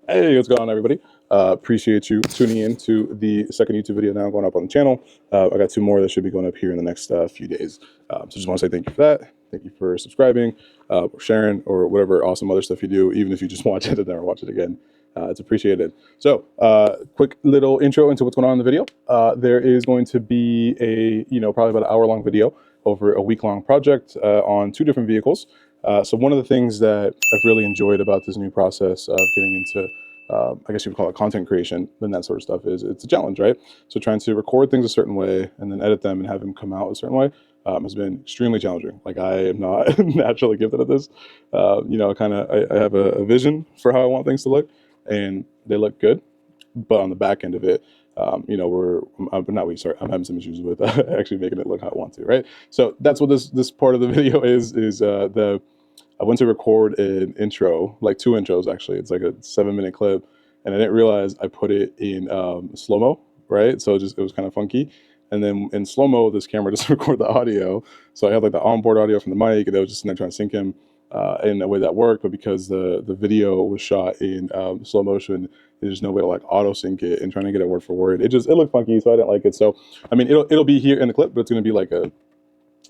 Hey, what's going on, everybody? Appreciate you tuning in to the second YouTube video now going up on the channel. I got two more that should be going up here in the next few days. So just want to say thank you for that. Thank you for subscribing, or sharing, or whatever awesome other stuff you do, even if you just watch it and never watch it again. It's appreciated. So, quick little intro into what's going on in the video. There is going to be a, probably about an hour-long video over a week-long project on two different vehicles. So one of the things that I've really enjoyed about this new process of getting into, I guess you would call it content creation and that sort of stuff, is it's a challenge, right? So trying to record things a certain way and then edit them and have them come out a certain way has been extremely challenging. Like, I am not naturally gifted at this. I have a vision for how I want things to look, and they look good, but on the back end of it, I'm having some issues with actually making it look how I want to, right? So that's what this part of the video is I went to record an intro, like two intros actually. It's like a 7-minute clip, and I didn't realize I put it in slow-mo, right? So it was kind of funky. And then in slow-mo, this camera doesn't record the audio. So I had like the onboard audio from the mic, and I was just in there trying to sync him in a way that worked. But because the video was shot in slow motion, there's no way to like auto sync it and trying to get it word for word. It looked funky, so I didn't like it. So I mean, it'll be here in the clip, but it's gonna be like a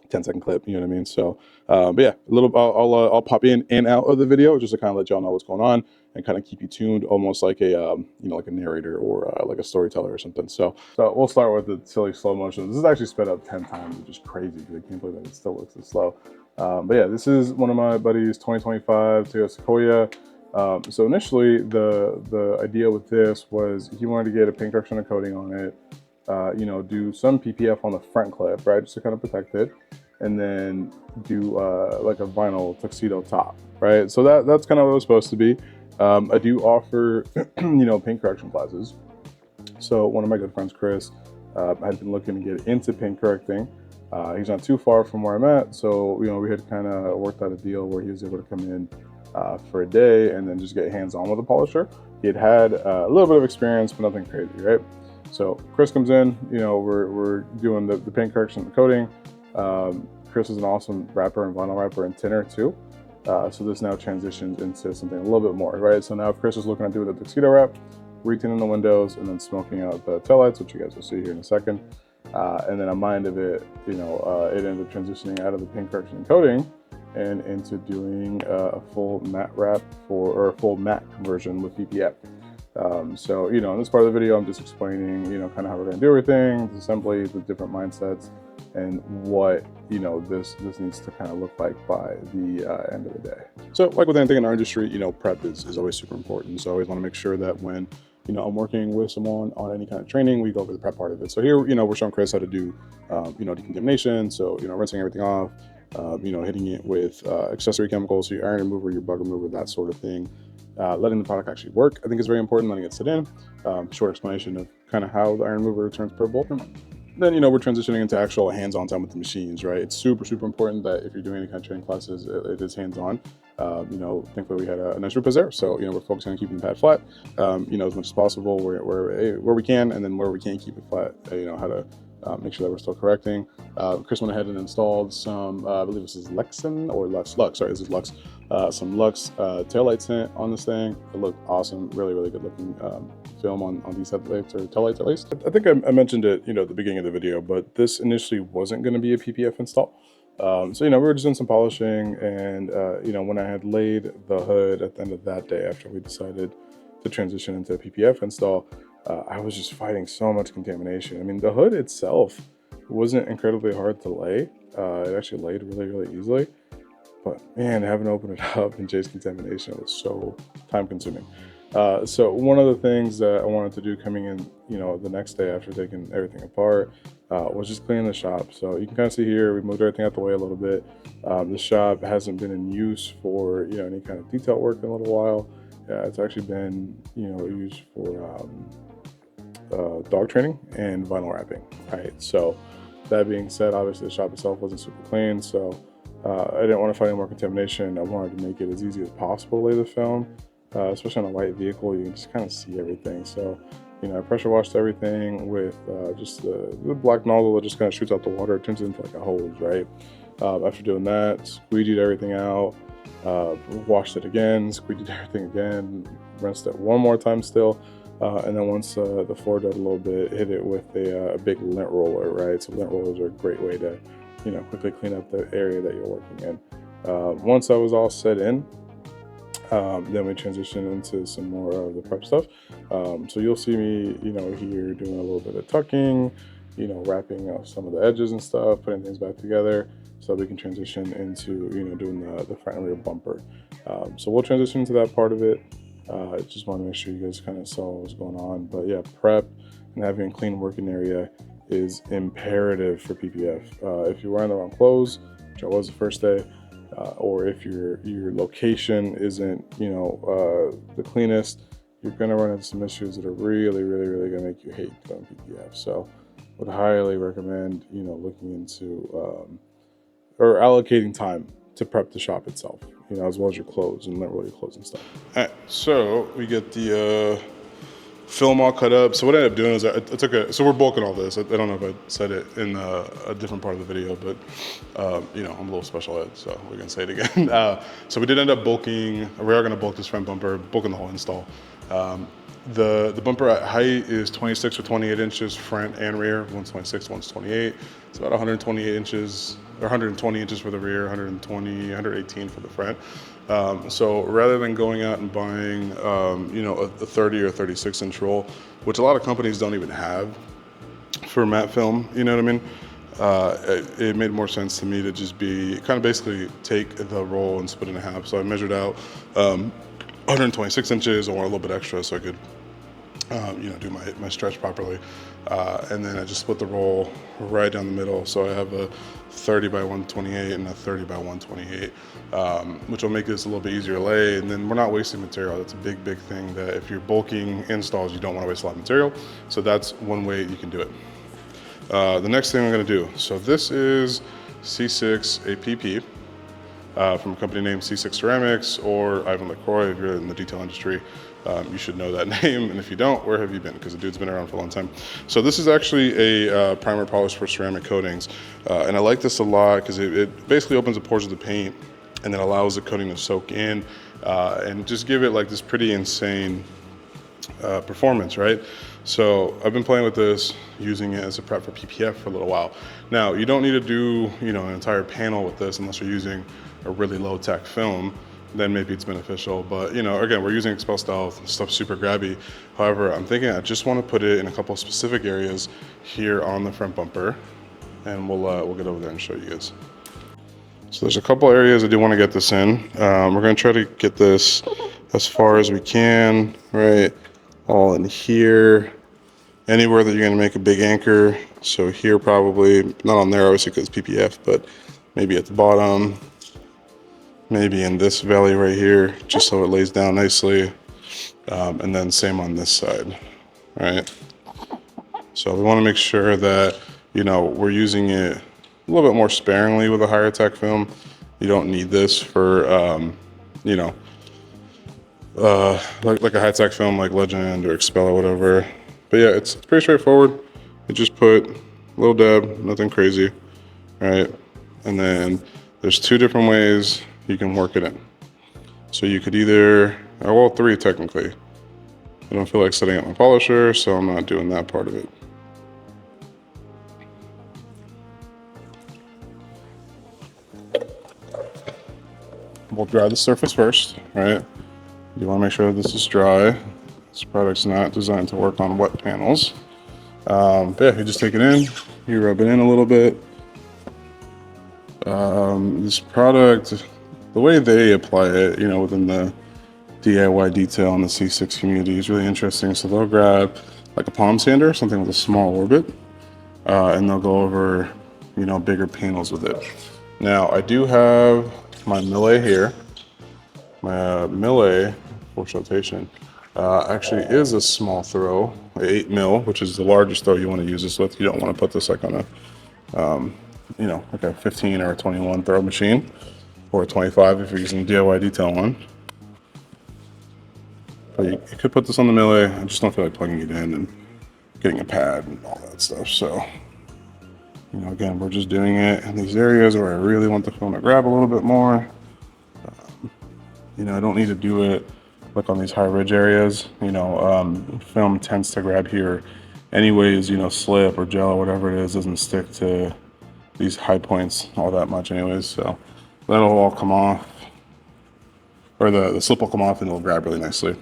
10-second clip, you know what I mean? So, but yeah, I'll pop in and out of the video just to kind of let y'all know what's going on and kind of keep you tuned, almost like a like a narrator or like a storyteller or something. So we'll start with the silly slow motion. This is actually sped up 10 times, which is crazy because I can't believe that it still looks this slow. But yeah, this is one of my buddies' 2025 Toyota Sequoia. So initially, the idea with this was he wanted to get a paint correction and coating on it. Do some PPF on the front clip, right, just to kind of protect it, and then do like a vinyl tuxedo top, right? So that's kind of what it was supposed to be. I do offer, paint correction classes. So one of my good friends, Chris, had been looking to get into paint correcting. He's not too far from where I'm at, so we had kind of worked out a deal where he was able to come in for a day and then just get hands-on with a polisher. He had a little bit of experience, but nothing crazy, right? So Chris comes in, we're doing the paint correction and the coating. Chris is an awesome rapper and vinyl rapper and tinner too. So this now transitions into something a little bit more, right? So now Chris is looking at doing the tuxedo wrap, retinting the windows, and then smoking out the taillights, which you guys will see here in a second. And then on my end of it, it ended up transitioning out of the paint correction and coating and into doing a full matte wrap or a full matte conversion with PPF. So, in this part of the video, I'm just explaining, kind of how we're going to do everything, the assembly, the different mindsets, and what, this needs to kind of look like by the end of the day. So like with anything in our industry, prep is always super important. So I always want to make sure that when, I'm working with someone on any kind of training, we go over the prep part of it. So here, we're showing Chris how to do, decontamination. So, rinsing everything off, hitting it with accessory chemicals, so your iron remover, your bug remover, that sort of thing. Letting the product actually work, I think, is very important. Letting it sit in. Short explanation of kind of how the iron remover turns purple. Then, we're transitioning into actual hands-on time with the machines, right? It's super, super important that if you're doing any kind of training classes, it is hands-on. Thankfully we had a nice repair there. So, we're focusing on keeping the pad flat, as much as possible where we can, and then where we can't keep it flat, how to make sure that we're still correcting. Chris went ahead and installed some, I believe this is Lexan or Lux, sorry, this is Lux. Some Lux taillight tint on this thing. It looked awesome, really, really good looking film on these headlights, or taillights at least. I think I mentioned it, at the beginning of the video, but this initially wasn't going to be a PPF install. So, we were just doing some polishing, and, when I had laid the hood at the end of that day after we decided to transition into a PPF install, I was just fighting so much contamination. I mean, the hood itself wasn't incredibly hard to lay. It actually laid really, really easily. But man, having to open it up and chase contamination was so time consuming. So one of the things that I wanted to do coming in, the next day after taking everything apart, was just cleaning the shop. So you can kind of see here, we moved everything out the way a little bit. The shop hasn't been in use for, any kind of detail work in a little while. It's actually been, used for dog training and vinyl wrapping, right? So that being said, obviously the shop itself wasn't super clean, so I didn't want to find any more contamination. I wanted to make it as easy as possible to lay the film, especially on a white vehicle. You can just kind of see everything. So, I pressure washed everything with just the black nozzle that just kind of shoots out the water. It turns it into like a hose, right? After doing that, squeegeed everything out. washed it again, squeeged everything again, rinsed it one more time still. And then once the floor dried a little bit, hit it with a big lint roller, right? So lint rollers are a great way to, quickly clean up the area that you're working in. Once that was all set in, then we transition into some more of the prep stuff. So you'll see me, here doing a little bit of tucking, wrapping up some of the edges and stuff, putting things back together so we can transition into, doing the front and rear bumper. So we'll transition to that part of it. I just want to make sure you guys kind of saw what was going on. But yeah, prep and having a clean working area is imperative for PPF. If you're wearing the wrong clothes, which I was the first day, or if your location isn't, the cleanest, you're going to run into some issues that are really, really, really going to make you hate doing PPF. So would highly recommend, looking into or allocating time to prep the shop itself, as well as your clothes and literally your clothes and stuff. All right, so we get the film all cut up. So what I ended up doing is I took so we're bulking all this. I don't know if I said it in a different part of the video, but I'm a little special ed, so we're gonna say it again. So we did end up bulking. We are gonna bulk this front bumper, bulking the whole install. The bumper at height is 26 or 28 inches front and rear. One's 26, one's 28. It's about 128 inches, or 120 inches for the rear, 118 for the front. So rather than going out and buying, a 30 or 36 inch roll, which a lot of companies don't even have for matte film, you know what I mean? It made more sense to me to just basically take the roll and split it in half. So I measured out 126 inches or a little bit extra so I could do my stretch properly. And then I just split the roll right down the middle. So I have a 30 by 128 and a 30 by 128, which will make this a little bit easier to lay. And then we're not wasting material. That's a big, big thing that if you're bulking installs, you don't want to waste a lot of material. So that's one way you can do it. The next thing I'm going to do. So this is C6 APP. From a company named C6 Ceramics or Ivan LaCroix. If you're in the detail industry, you should know that name. And if you don't, where have you been? Because the dude's been around for a long time. So this is actually a primer polish for ceramic coatings. And I like this a lot because it basically opens the pores of the paint and then allows the coating to soak in and just give it like this pretty insane performance, right? So I've been playing with this, using it as a prep for PPF for a little while. Now, you don't need to do, an entire panel with this unless you're using a really low tech film, then maybe it's beneficial. But again, we're using Expel Stealth, stuff super grabby. However, I'm thinking I just want to put it in a couple of specific areas here on the front bumper, and we'll get over there and show you guys. So there's a couple areas I do want to get this in. We're going to try to get this as far as we can, right? All in here. Anywhere that you're going to make a big anchor. So here probably, not on there obviously because it's PPF, but maybe at the bottom. Maybe in this valley right here, just so it lays down nicely. And then same on this side, right? So we want to make sure that, we're using it a little bit more sparingly with a higher tech film. You don't need this for, like a high tech film like Legend or Expel or whatever. But yeah, it's pretty straightforward. You just put a little dab, nothing crazy, right? And then there's two different ways you can work it in. So you could either, well, three technically. I don't feel like setting up my polisher, so I'm not doing that part of it. We'll dry the surface first, right? You want to make sure that this is dry. This product's not designed to work on wet panels. But yeah, you just take it in, you rub it in a little bit. This product, the way they apply it, within the DIY detail in the C6 community is really interesting. So they'll grab like a palm sander, something with a small orbit, and they'll go over, bigger panels with it. Now I do have my Millet here. My Millet, force rotation, actually is a small throw, 8 mil, which is the largest throw you want to use this with. You don't want to put this like on a, like a 15 or a 21 throw machine, or a 25 if you're using a DIY detail one. But you could put this on the Millet. I just don't feel like plugging it in and getting a pad and all that stuff. So, again, we're just doing it in these areas where I really want the film to grab a little bit more. You know, I don't need to do it like on these high ridge areas. You know, film tends to grab here anyways, you know, slip or gel or whatever it is doesn't stick to these high points all that much anyways. So that'll all come off, or the slip will come off and it'll grab really nicely.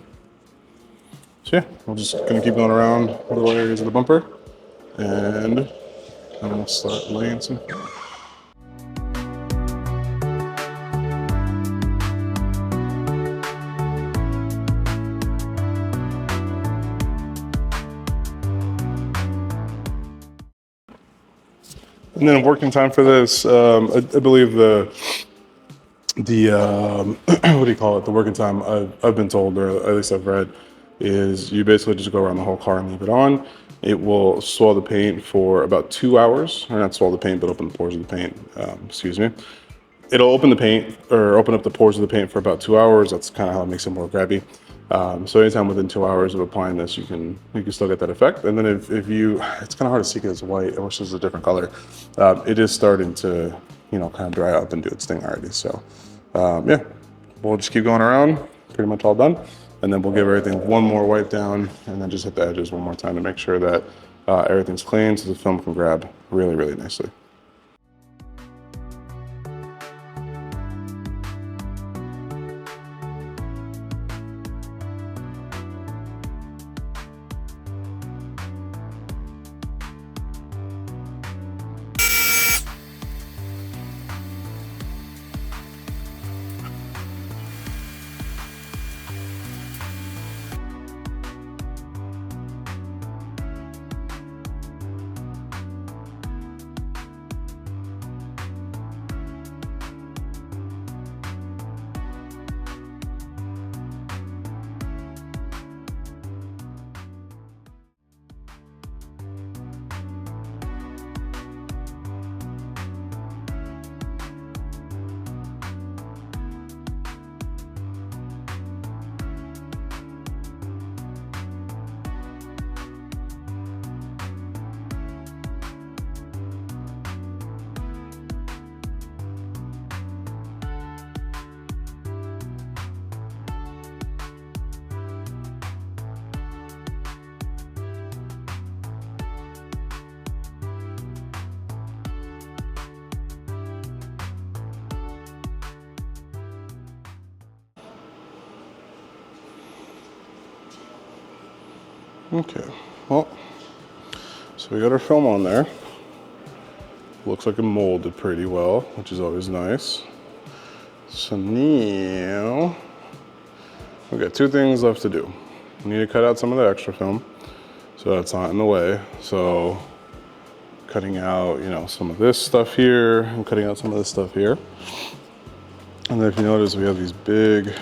So yeah, we're just gonna keep going around little areas of the bumper and then we'll start laying some. And then working time for this, I believe the what do you call it? The working time I've been told, or at least I've read, is you basically just go around the whole car and leave it on. It will swell the paint for about 2 hours, or not swell the paint, but open the pores of the paint. Excuse me. It'll open the paint or open up the pores of the paint for about 2 hours. That's kind of how it makes it more grabby. So anytime within 2 hours of applying this, you can still get that effect. And then if you, it's kind of hard to see because it's white. I wish this was a different color. It is starting to, you know, kind of dry up and do its thing already. So yeah, we'll just keep going around, pretty much all done. And then we'll give everything one more wipe down and then just hit the edges one more time to make sure that everything's clean so the film can grab really, really nicely. Okay, well, so we got our film on there. Looks like it molded pretty well, which is always nice. So now, we got 2 things left to do. We need to cut out some of the extra film so that's not in the way. So cutting out, you know, some of this stuff here and cutting out some of this stuff here. And then if you notice, we have these big,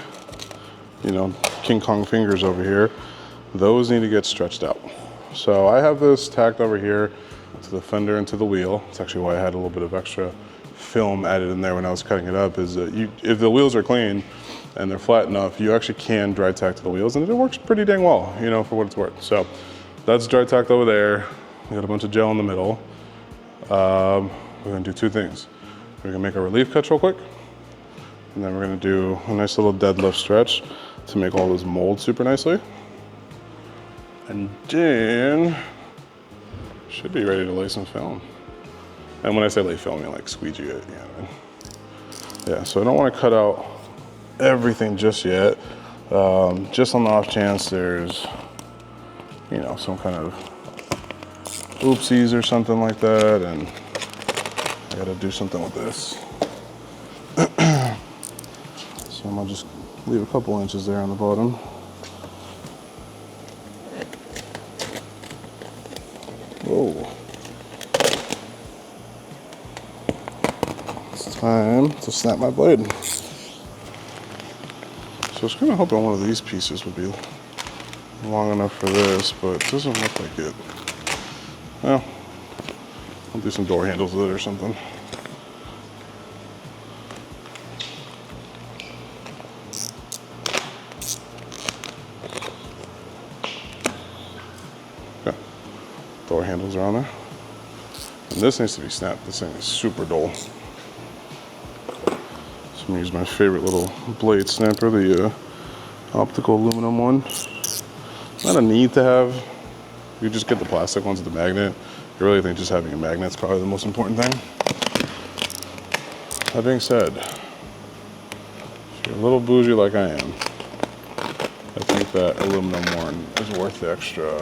you know, King Kong fingers over here. Those need to get stretched out. So I have this tacked over here to the fender and to the wheel. It's actually why I had a little bit of extra film added in there when I was cutting it up, is that if the wheels are clean and they're flat enough, you actually can dry tack to the wheels and it works pretty dang well, you know, for what it's worth. So that's dry tacked over there. We got a bunch of gel in the middle. We're gonna do 2 things. We're gonna make a relief cut real quick, and then we're gonna do a nice little deadlift stretch to make all this mold super nicely. And then should be ready to lay some film. And when I say lay film, I mean like squeegee it. Yeah, so I don't want to cut out everything just yet. Just on the off chance there's, you know, some kind of oopsies or something like that, and I gotta do something with this. So I'm gonna just leave a couple inches there on the bottom. Whoa. It's time to snap my blade. So I was kind of hoping one of these pieces would be long enough for this, but it doesn't look like it. Well, I'll do some door handles with it or something. Okay. Door handles are on there. And this needs to be snapped. This thing is super dull. I'm gonna use my favorite little blade snapper, the optical aluminum one. Not a need to have. You just get the plastic ones with the magnet. I really think just having a magnet is probably the most important thing. That being said, if you're a little bougie like I am, I think that aluminum one is worth the extra,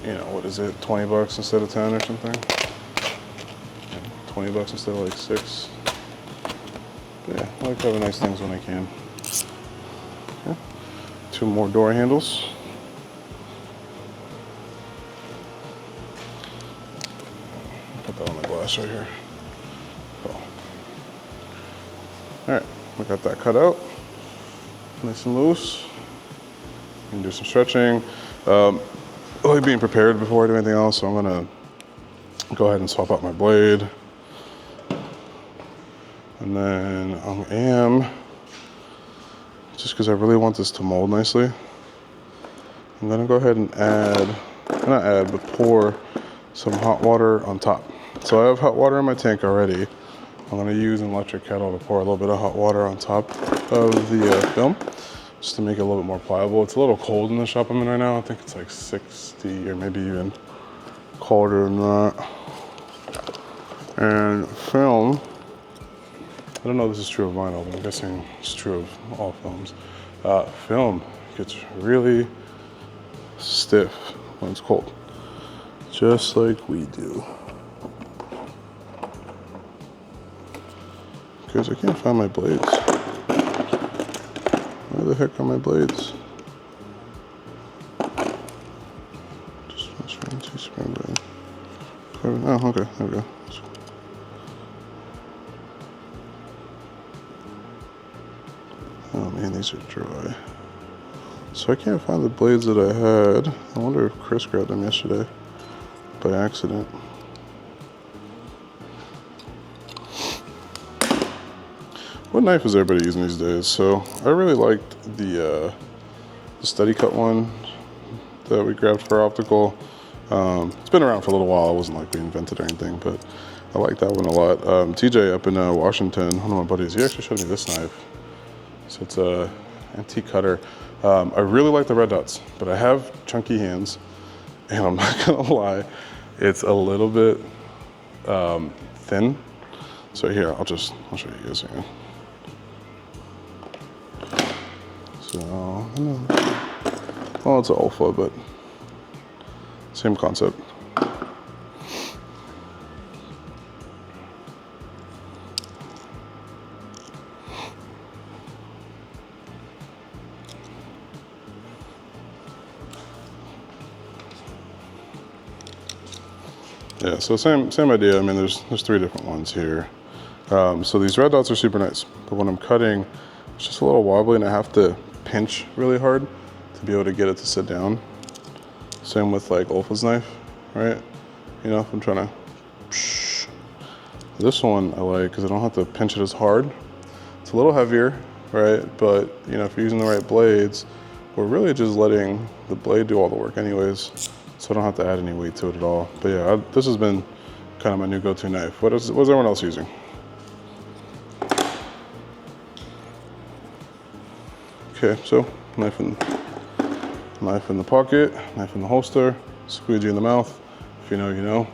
you know, what is it, 20 bucks instead of 10 or something? 20 bucks instead of like 6. But yeah, I like having nice things when I can. Okay. 2 more door handles. Put that on the glass right here. Oh. All right, we got that cut out, nice and loose. You can do some stretching. I like being prepared before I do anything else, so I'm gonna go ahead and swap out my blade. And then I am, just because I really want this to mold nicely, I'm gonna go ahead and pour some hot water on top. So I have hot water in my tank already. I'm gonna use an electric kettle to pour a little bit of hot water on top of the film, just to make it a little bit more pliable. It's a little cold in the shop I'm in right now. I think it's like 60 or maybe even colder than that. And film, I don't know if this is true of vinyl, but I'm guessing it's true of all films. Film gets really stiff when it's cold, just like we do. Because I can't find my blades. Where the heck are my blades? Just one teaspoon blade. Oh, okay, there we go. Oh man, these are dry. So I can't find the blades that I had. I wonder if Chris grabbed them yesterday by accident. What knife is everybody using these days? So I really liked the steady cut one that we grabbed for optical. It's been around for a little while. It wasn't like we invented or anything, but I like that one a lot. TJ up in Washington, one of my buddies, he actually showed me this knife. So it's a antique cutter. I really like the red dots, but I have chunky hands, and I'm not gonna lie, it's a little bit thin. So here, I'll show you guys here. So, well, it's an alpha, but same concept. Yeah, so same idea. I mean, there's 3 different ones here. So these red dots are super nice, but when I'm cutting, it's just a little wobbly and I have to pinch really hard to be able to get it to sit down. Same with like Olfa's knife, right? You know, if I'm trying to, this one I like because I don't have to pinch it as hard. It's a little heavier, right? But you know, if you're using the right blades, we're really just letting the blade do all the work anyways. So I don't have to add any weight to it at all. But yeah, this has been kind of my new go-to knife. What's everyone else using? Okay, so knife in the pocket, knife in the holster, squeegee in the mouth. If you know, you know.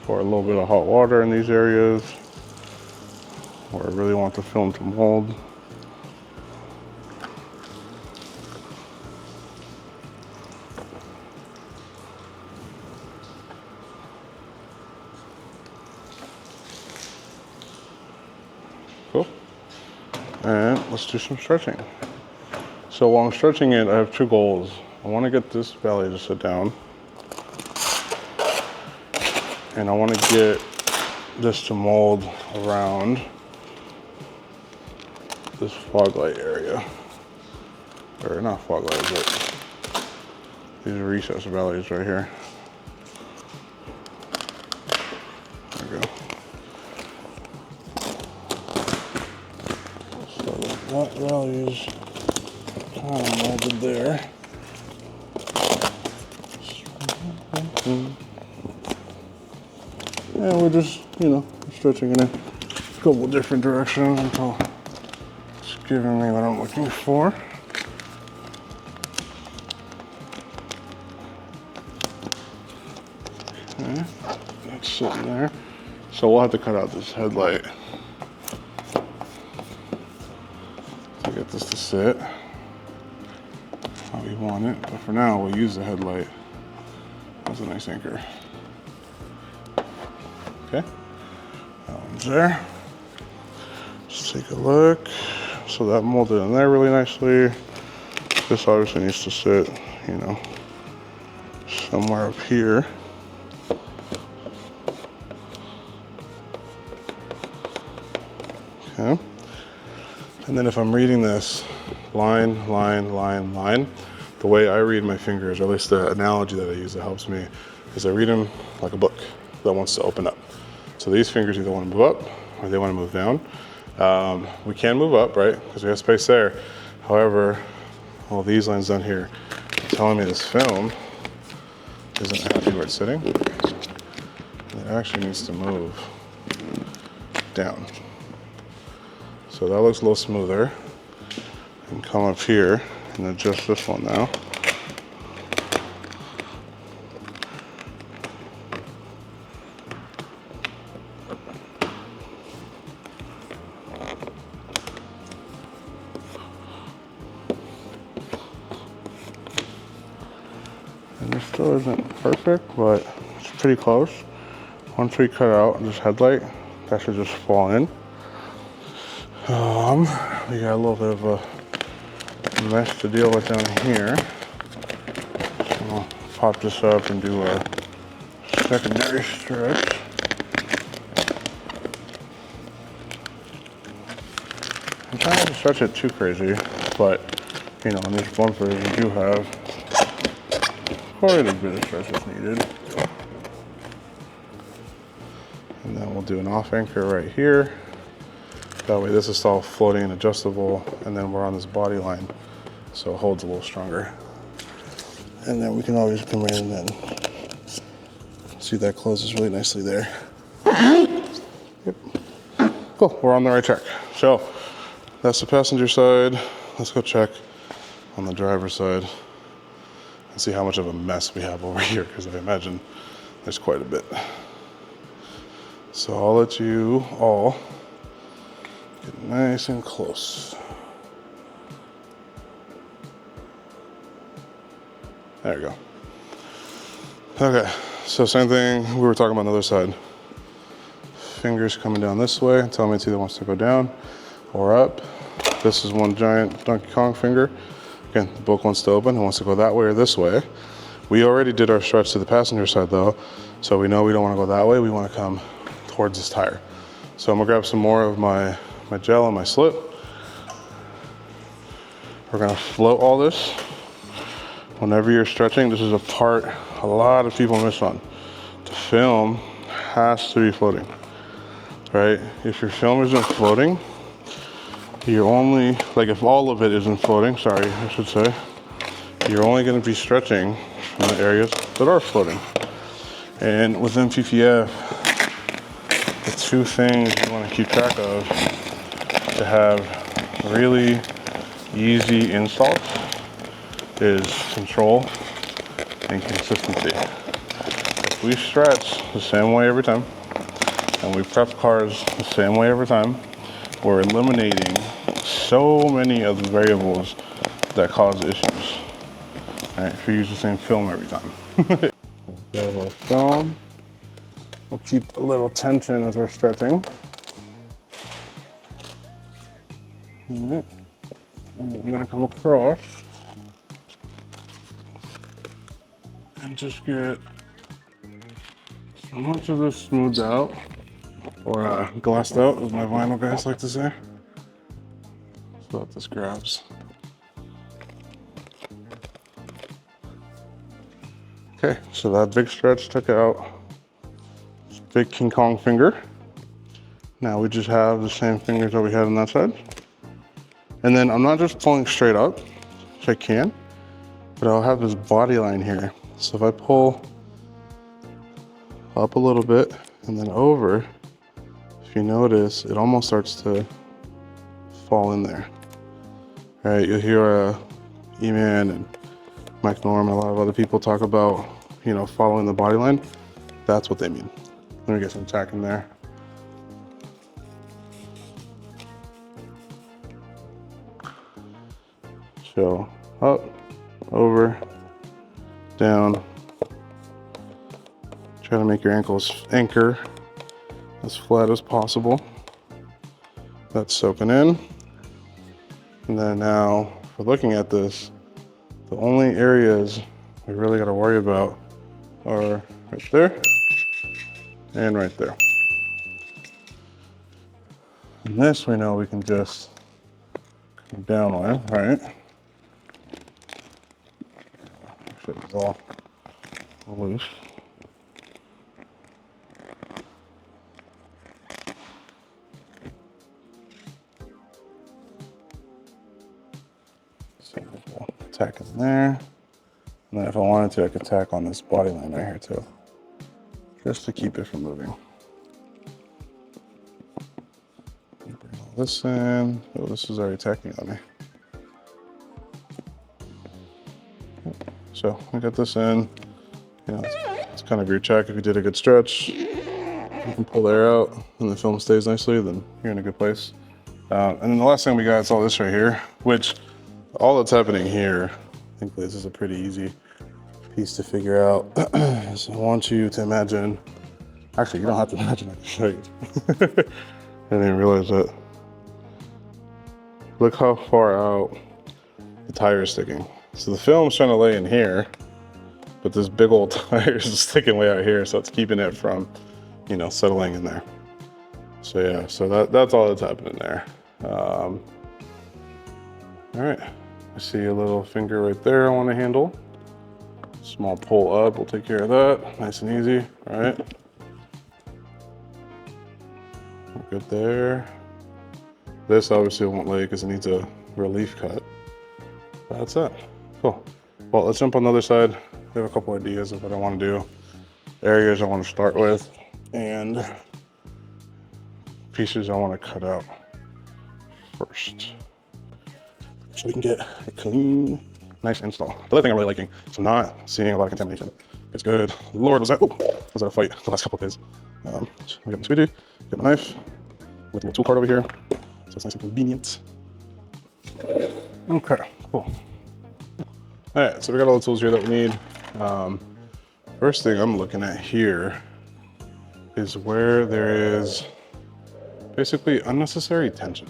Pour a little bit of hot water in these areas where I really want the film to mold. Cool. And let's do some stretching. So while I'm stretching it, I have 2 goals. I want to get this belly to sit down. And I want to get this to mold around this fog light area. Or not fog light, but these recess bellies right here. There we go. So that belly's kind of molded there. And we're just, you know, stretching in a couple different directions until it's giving me what I'm looking for. Okay, that's sitting there. So we'll have to cut out this headlight to get this to sit how we want it. But for now, we'll use the headlight as a nice anchor. Okay, that one's there. Let's take a look. So that molded in there really nicely. This obviously needs to sit, you know, somewhere up here. Okay. And then if I'm reading this line, line, line, line, the way I read my fingers, or at least the analogy that I use that helps me, is I read them like a book that wants to open up. So these fingers either want to move up or they want to move down. We can move up, right? Because we have space there. However, all these lines down here are telling me this film isn't happy where it's sitting. It actually needs to move down. So that looks a little smoother. I can come up here and adjust this one now. And this still isn't perfect, but it's pretty close. Once we cut out this headlight, that should just fall in. We got a little bit of a mess to deal with down here. So we'll pop this up and do our secondary stretch. I'm trying not to stretch it too crazy, but you know, on these bumpers you do have quite a bit of stretch is needed. And then we'll do an off anchor right here. That way this is all floating and adjustable, and then we're on this body line, so it holds a little stronger. And then we can always come in and see that closes really nicely there. Yep. Cool, we're on the right track. So that's the passenger side. Let's go check on the driver's side and see how much of a mess we have over here, because I imagine there's quite a bit. So I'll let you all get nice and close. There you go. Okay, so same thing we were talking about on the other side. Fingers coming down this way, telling me it either wants to go down or up. This is one giant Donkey Kong finger. Again, the book wants to open, it wants to go that way or this way. We already did our stretch to the passenger side though, so we know we don't want to go that way, we want to come towards this tire. So I'm gonna grab some more of my gel and my slip. We're gonna float all this. Whenever you're stretching, this is a part a lot of people miss on. The film has to be floating, right? If your film isn't floating, you're only, like if all of it isn't floating, sorry, I should say, you're only gonna be stretching from the areas that are floating. And within PPF, the two things you wanna keep track of to have really easy installs is control and consistency. If we stretch the same way every time and we prep cars the same way every time, we're eliminating so many of the variables that cause issues. Right, if you use the same film every time. Get a little film. We'll keep a little tension as we're stretching. All right. And I'm gonna come across and just get so much of this smoothed out, or glassed out, as my vinyl guys like to say, so that this grabs. Okay, so that big stretch took out this big King Kong finger. Now we just have the same fingers that we had on that side. And then I'm not just pulling straight up, which I can, but I'll have this body line here. So if I pull up a little bit and then over. If you notice, it almost starts to fall in there. All right, you'll hear E-Man and Mike Norm and a lot of other people talk about, you know, following the body line. That's what they mean. Let me get some tack in there. So up, over, down. Try to make your ankles anchor as flat as possible. That's soaking in. And then now, for looking at this, the only areas we really got to worry about are right there and right there. And this we know we can just come down on, right? Actually, it's all loose. So we'll tack in there. And then if I wanted to, I could tack on this body line right here too, just to keep it from moving. Bring all this in. Oh, this is already tacking on me. So I got this in. You know, it's kind of your check. If you did a good stretch, you can pull the air out and the film stays nicely, then you're in a good place. And then the last thing we got is all this right here, which all that's happening here, I think this is a pretty easy piece to figure out. So I want you to imagine, actually you don't have to imagine, I can show you. I didn't even realize that. Look how far out the tire is sticking. So the film's trying to lay in here, but this big old tire is sticking way out here, so it's keeping it from, you know, settling in there. So yeah, so that's all that's happening there. All right, I see a little finger right there I want to handle. Small pull up will take care of that, nice and easy. All right, good there. This obviously won't lay because it needs a relief cut. That's it. Cool. Well, let's jump on the other side. We have a couple ideas of what I want to do, areas I want to start with, and pieces I want to cut out first, so we can get a clean, nice install. The other thing I'm really liking is I'm not seeing a lot of contamination. It's good. Lord, was that a fight the last couple of days. So I got my squeegee, get my knife, with a little tool cart over here, so it's nice and convenient. Okay, cool. All right, so we got all the tools here that we need. First thing I'm looking at here is where there is basically unnecessary tension,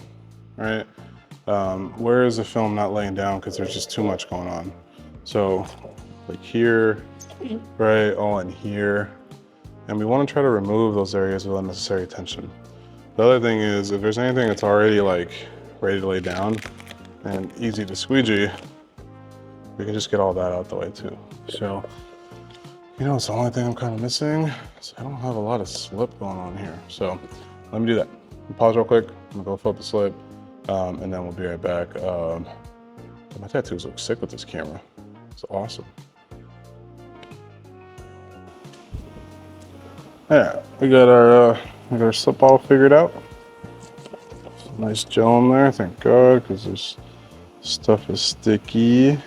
right? Where is the film not laying down because there's just too much going on? So like here, right, all in here. And we want to try to remove those areas with unnecessary tension. The other thing is if there's anything that's already like ready to lay down and easy to squeegee, we can just get all that out the way too. So, you know, it's the only thing I'm kind of missing. So I don't have a lot of slip going on here. So let me do that. Pause real quick. I'm gonna go fill up the slip, and then we'll be right back. My tattoos look sick with this camera. It's awesome. Yeah, we got our slip all figured out. Some nice gel in there, thank God, because this stuff is sticky.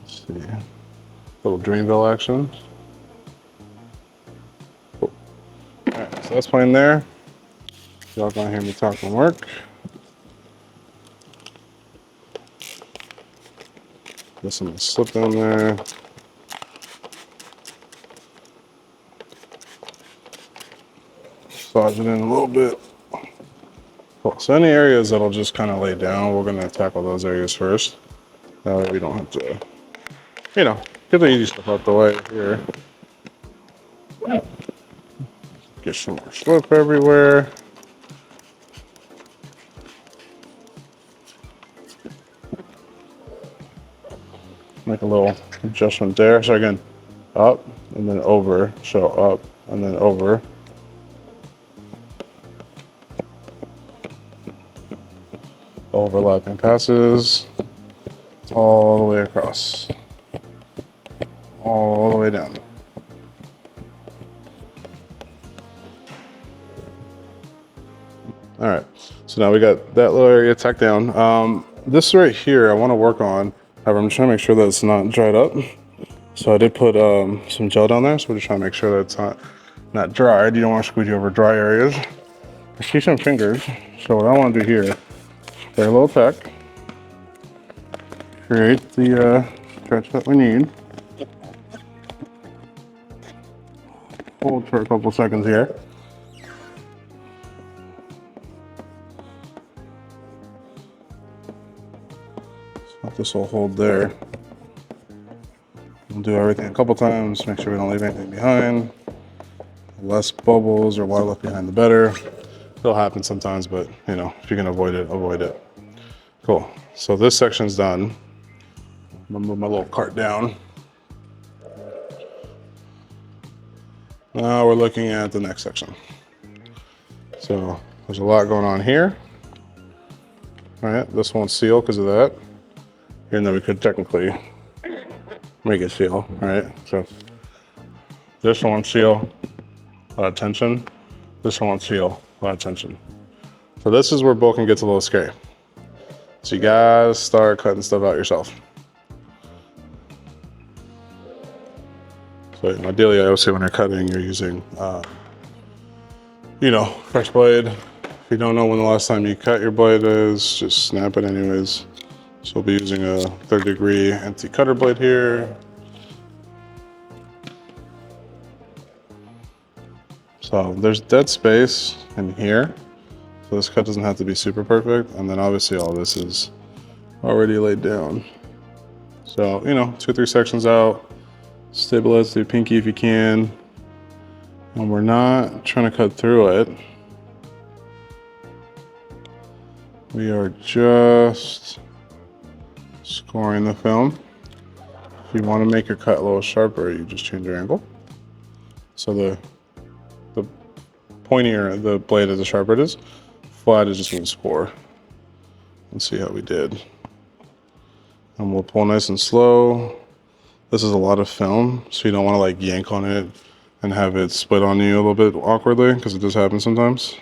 Let's see, little Dreamville action. Cool. All right, so that's playing there. Y'all gonna hear me talking work. Get some slip in there. Massage it in a little bit. Cool. So any areas that'll just kind of lay down, we're gonna tackle those areas first. That way we don't have to, you know, get the easy stuff out the way here. Get some more slip everywhere. Make a little adjustment there. So again, up and then over. So up and then over. Overlapping passes all the way across, all the way down. All right, so now we got that little area tacked down. This right here I want to work on. However, I'm trying to make sure that it's not dried up. So I did put some gel down there, so we're just trying to make sure that it's not dried. You don't want to squeegee over dry areas. I see some fingers, so what I want to do here, very little tack, create the stretch that we need. Hold for a couple seconds here. So this will hold there. We'll do everything a couple times, make sure we don't leave anything behind. The less bubbles or water left behind, the better. It'll happen sometimes, but you know, if you can avoid it, avoid it. Cool. So this section's done. I'm gonna move my little cart down. Now we're looking at the next section. So there's a lot going on here. All right, this won't seal because of that. Even though we could technically make it seal, right? So this one won't seal, a lot of tension. This one won't seal, a lot of tension. So this is where bulking gets a little scary. So you gotta start cutting stuff out yourself. So ideally, I always say when you're cutting, you're using, you know, fresh blade. If you don't know when the last time you cut your blade is, just snap it anyways. So we'll be using a 3rd degree anti-cutter blade here. So there's dead space in here. So this cut doesn't have to be super perfect. And then obviously all this is already laid down. So, you know, 2 or 3 sections out, stabilize the pinky if you can. And we're not trying to cut through it. We are just scoring the film. If you want to make your cut a little sharper, you just change your angle. So the pointier the blade is, the sharper it is. Flat is just going to score. Let's see how we did. And we'll pull nice and slow. This is a lot of film, so you don't want to like yank on it and have it split on you a little bit awkwardly, because it does happen sometimes.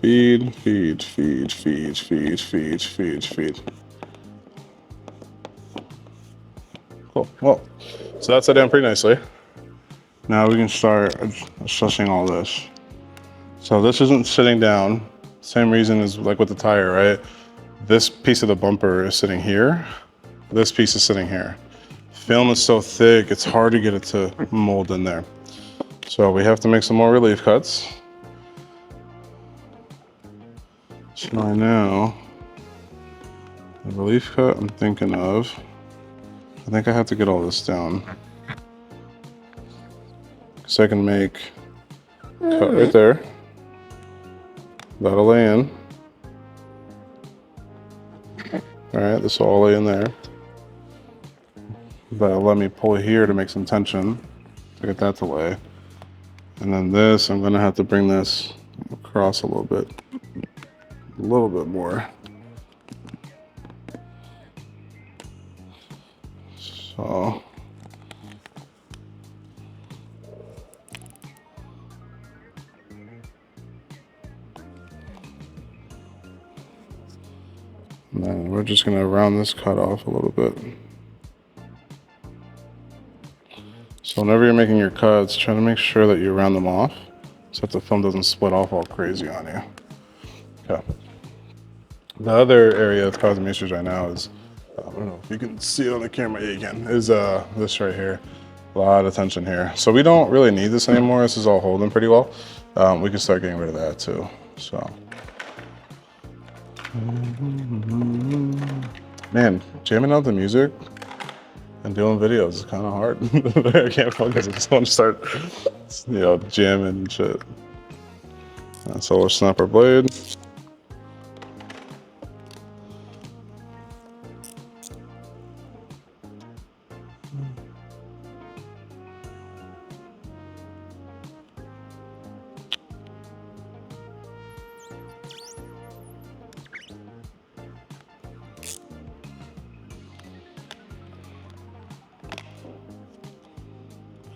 Feed, feed, feed, feed, feed, feed, feed, feed. Cool. Well, so that's set down pretty nicely. Now we can start adjusting all this. So this isn't sitting down. Same reason as like with the tire, right? This piece of the bumper is sitting here. This piece is sitting here. Film is so thick, it's hard to get it to mold in there. So we have to make some more relief cuts. So I know the relief cut I'm thinking of, I think I have to get all this down. So I can make a cut right there. That'll lay in. All right, this will all lay in there. That'll let me pull here to make some tension to get that to lay. And then this, I'm gonna have to bring this across a little bit more. So. And then we're just gonna round this cut off a little bit. So whenever you're making your cuts, try to make sure that you round them off so that the film doesn't split off all crazy on you. Okay. The other area that's causing me issues right now is, I don't know if you can see it on the camera, yeah, you can, is this right here. A lot of tension here. So we don't really need this anymore. This is all holding pretty well. We can start getting rid of that too, so. Man, jamming out the music and doing videos is kind of hard. I can't focus, I just want to start You know, jamming and shit. That's our snapper blade.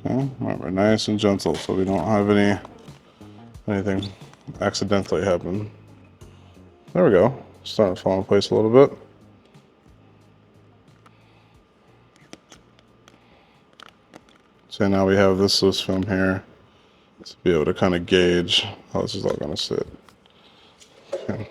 Okay, remember, nice and gentle so we don't have anything accidentally happen. There we go. Starting to fall in place a little bit. So now we have this loose film here to be able to kind of gauge how this is all going to sit. Okay.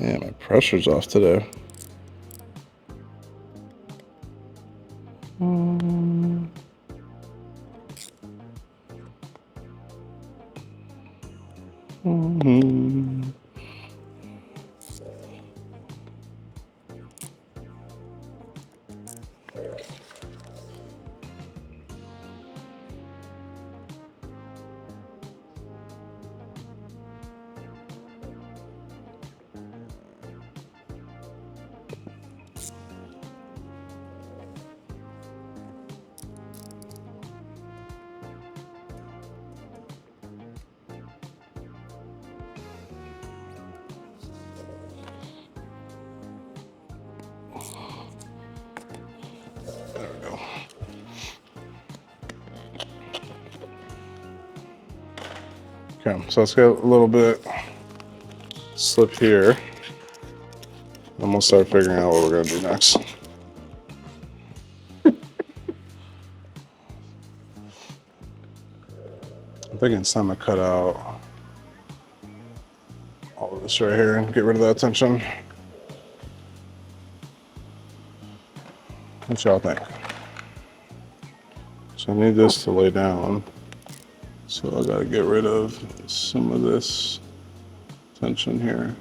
Yeah, my pressure's off today. There we go. Okay, so let's get a little bit slip here. And we'll start figuring out what we're gonna do next. I'm thinking it's time to cut out all of this right here and get rid of that tension. What y'all think? So I need this to lay down. So I gotta get rid of some of this tension here.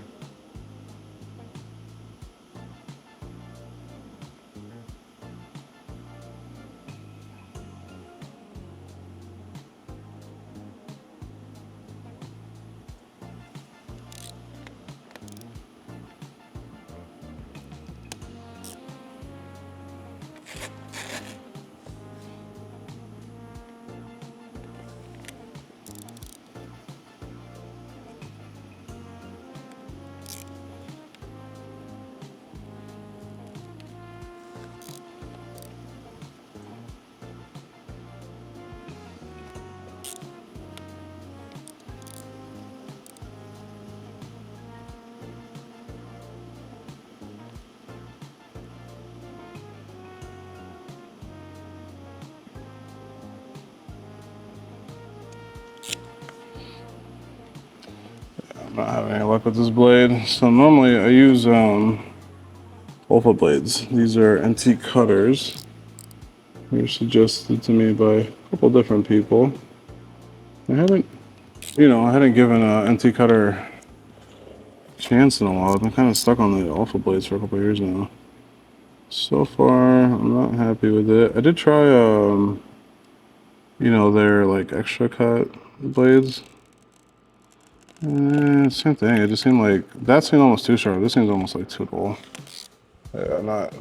I'm not having any luck with this blade. So normally I use Alpha blades. These are antique cutters. They were suggested to me by a couple different people. I hadn't given an antique cutter a chance in a while. I've been kind of stuck on the Alpha blades for a couple years now. So far, I'm not happy with it. I did try, their like extra cut blades. Same thing. It just seemed like that seemed almost too sharp. This seems almost like too dull. Yeah, not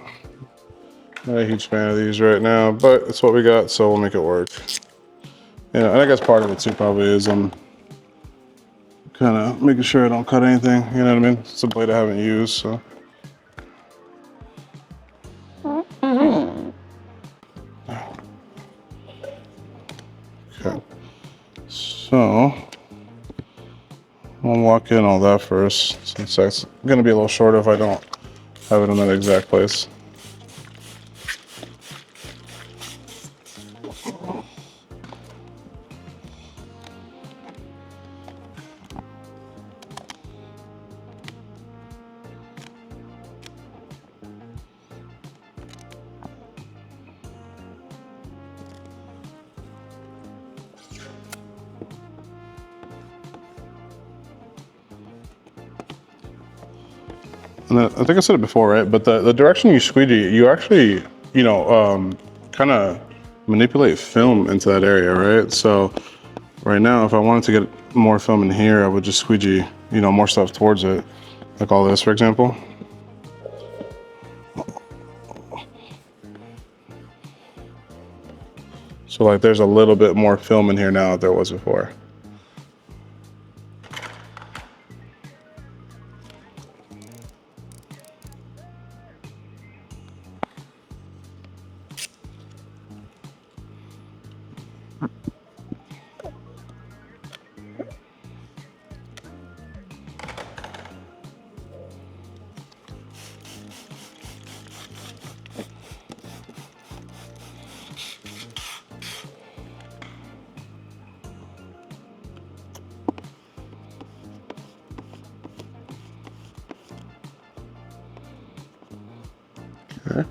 a huge fan of these right now, but it's what we got, so we'll make it work. Yeah, I guess part of it too probably is I'm kind of making sure I don't cut anything. You know what I mean? It's a blade I haven't used, so. Okay. So I'll lock in all that first, since that's gonna be a little short if I don't have it in that exact place. And I think I said it before, right? But the direction you squeegee, you actually, kind of manipulate film into that area, right? So right now, if I wanted to get more film in here, I would just squeegee, more stuff towards it. Like all this, for example. So like there's a little bit more film in here now than there was before. Okay.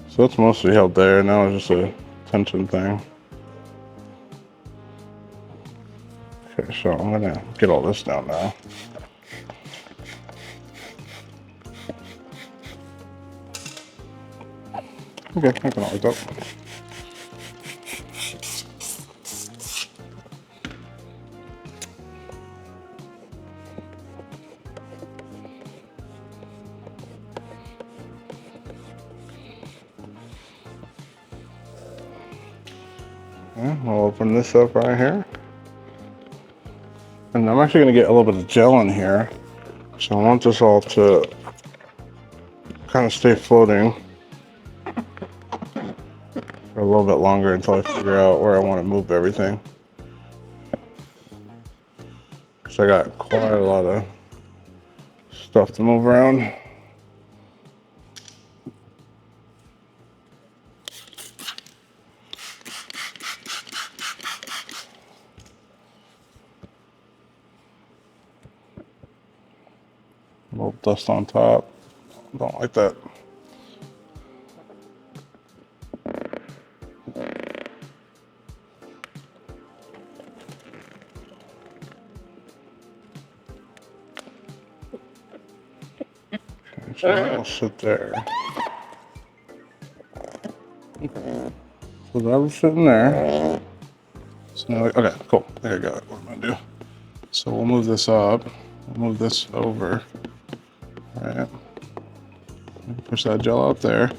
So that's mostly held there. Now it's just a tension thing. Okay, so I'm gonna get all this down now. Okay, I can always up. Okay, we'll open this up right here. And I'm actually gonna get a little bit of gel in here. So I want this all to kind of stay floating for a little bit longer until I figure out where I want to move everything. So I got quite a lot of stuff to move around. A little dust on top. Don't like that. Okay, so that'll sit there. Okay. So that was sitting there. So now, okay, cool. There you go. What I'm gonna do. So we'll move this up. We'll move this over. All right. Push that gel out there.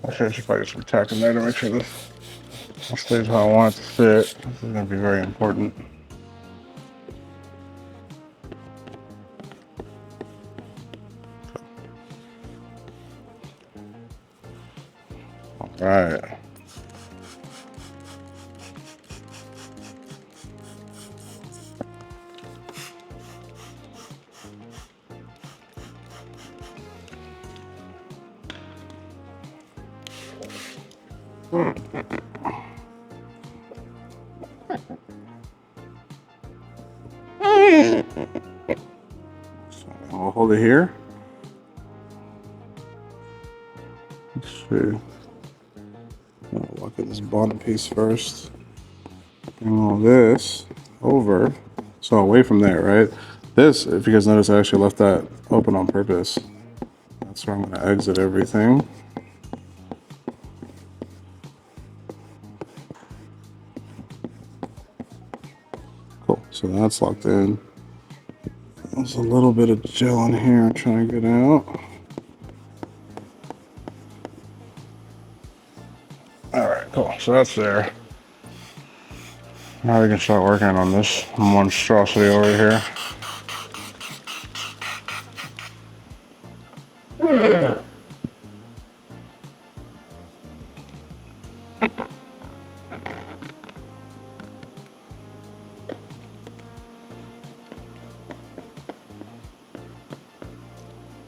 Actually, I should probably get some tack in there to make sure this stays how I want it to fit. This is gonna be very important. All right. So we'll hold it here. Let's see. I'll look at this bottom piece first. Bring all this over. So away from there, right? This, if you guys notice, I actually left that open on purpose. That's where I'm gonna exit everything. Cool, so that's locked in. There's a little bit of gel in here I'm trying to get out. All right, cool, so that's there. Now we can start working on this monstrosity over here.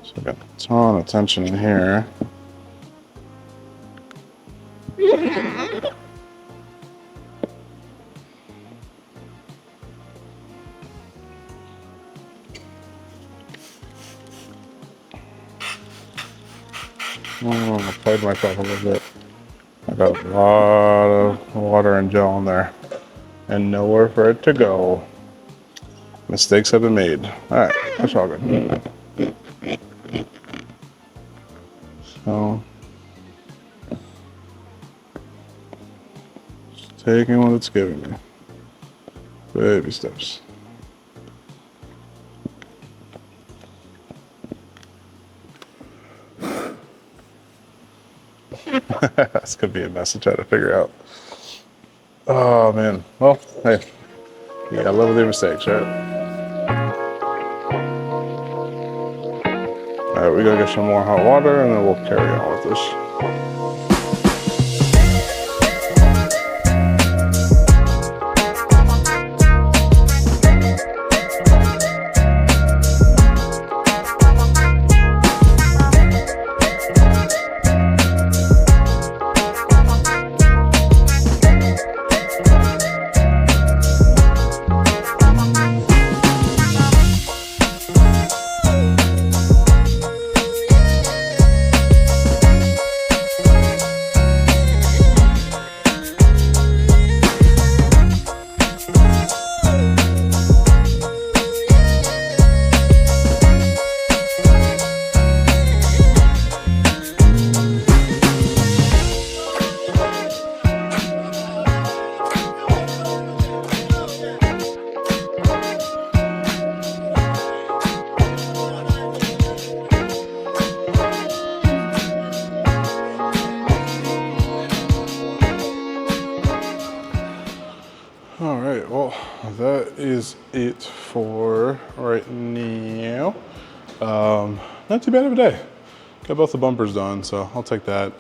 So I got a ton of tension in here. I played myself a little bit. I got a lot of water and gel in there and nowhere for it to go. Mistakes have been made. All right, that's all good. So, just taking what it's giving me. Baby steps. That's gonna be a mess to try to figure out. Oh man. Well, hey, you gotta live with your mistakes, right? All right, we gotta get some more hot water, and then we'll carry on with this. All right, well, that is it for right now. Not too bad of a day. Got both the bumpers done, so I'll take that.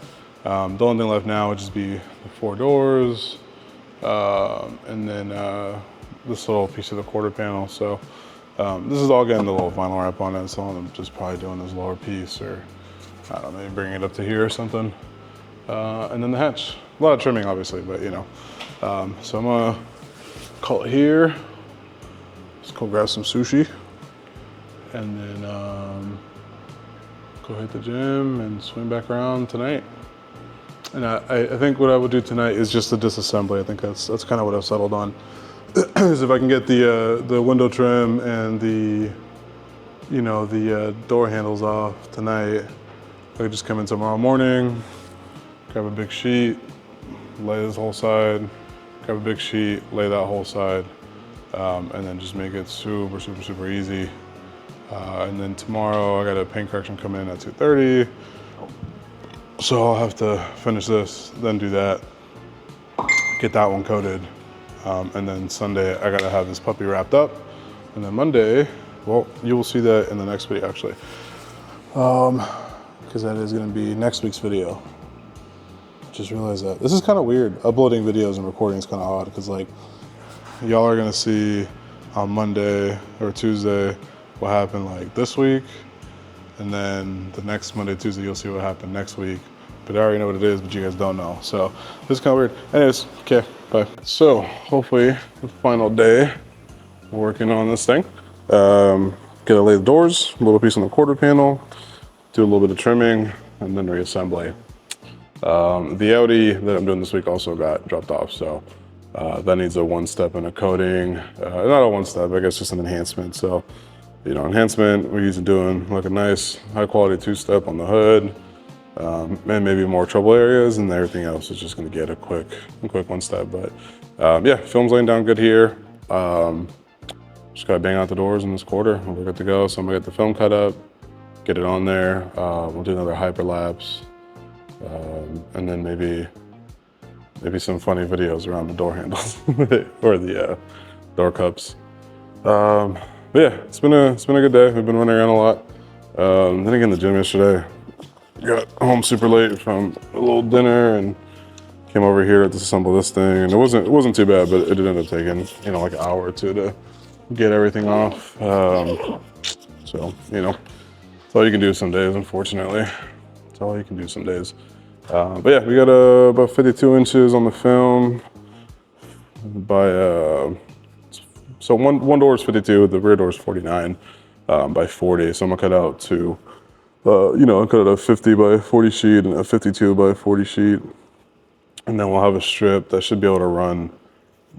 The only thing left now would just be the 4 doors, and then this little piece of the quarter panel. So this is all getting the little vinyl wrap on it, so I'm just probably doing this lower piece, or I don't know, maybe bringing it up to here or something. And then the hatch. A lot of trimming, obviously, but you know. So I'm gonna call it here. Let's go grab some sushi, and then go hit the gym and swing back around tonight. And I think what I would do tonight is just the disassembly. I think that's kind of what I've settled on. Is if I can get the window trim and the door handles off tonight, I could just come in tomorrow morning, grab a big sheet, lay this whole side, grab a big sheet, lay that whole side, and then just make it super, super, super easy. And then tomorrow I got a paint correction coming in at 2:30. So I'll have to finish this, then do that, get that one coated. And then Sunday I gotta have this puppy wrapped up. And then Monday, well, you will see that in the next video actually. Because that is gonna be next week's video. Just realized that. This is kind of weird. Uploading videos and recording is kind of odd because like y'all are gonna see on Monday or Tuesday what happened like this week, and then the next Monday, Tuesday you'll see what happened next week. But I already know what it is, but you guys don't know. So this is kind of weird. Anyways, okay, bye. So hopefully the final day working on this thing. Gotta lay the doors, a little piece on the quarter panel, do a little bit of trimming, and then reassembly. The Audi that I'm doing this week also got dropped off, so that needs a 1-step and a coating. Not a 1-step, I guess just an enhancement. So, you know, enhancement we're using doing like a nice high quality 2-step on the hood, and maybe more trouble areas, and everything else is just gonna get a quick 1-step. But yeah, film's laying down good here. Just gotta bang out the doors in this quarter and we're good to go. So I'm gonna get the film cut up, get it on there. We'll do another hyperlapse. And then maybe some funny videos around the door handles or the door cups. But yeah, it's been a good day. We've been running around a lot. Then again, the gym yesterday. Got home super late from a little dinner and came over here to disassemble this thing. And it wasn't too bad, but it did end up taking like an hour or two to get everything off. So it's all you can do some days, unfortunately. It's all you can do some days. But yeah, we got about 52 inches on the film by, so one door is 52, the rear door is 49 by 40. So I'm gonna cut out to, cut out a 50 by 40 sheet and a 52 by 40 sheet. And then we'll have a strip that should be able to run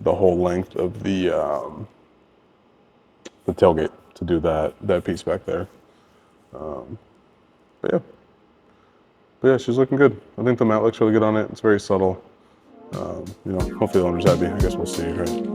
the whole length of the tailgate to do that piece back there. But yeah. But yeah, she's looking good. I think the matte looks really good on it. It's very subtle. You know, hopefully the owner's happy. I guess we'll see, right?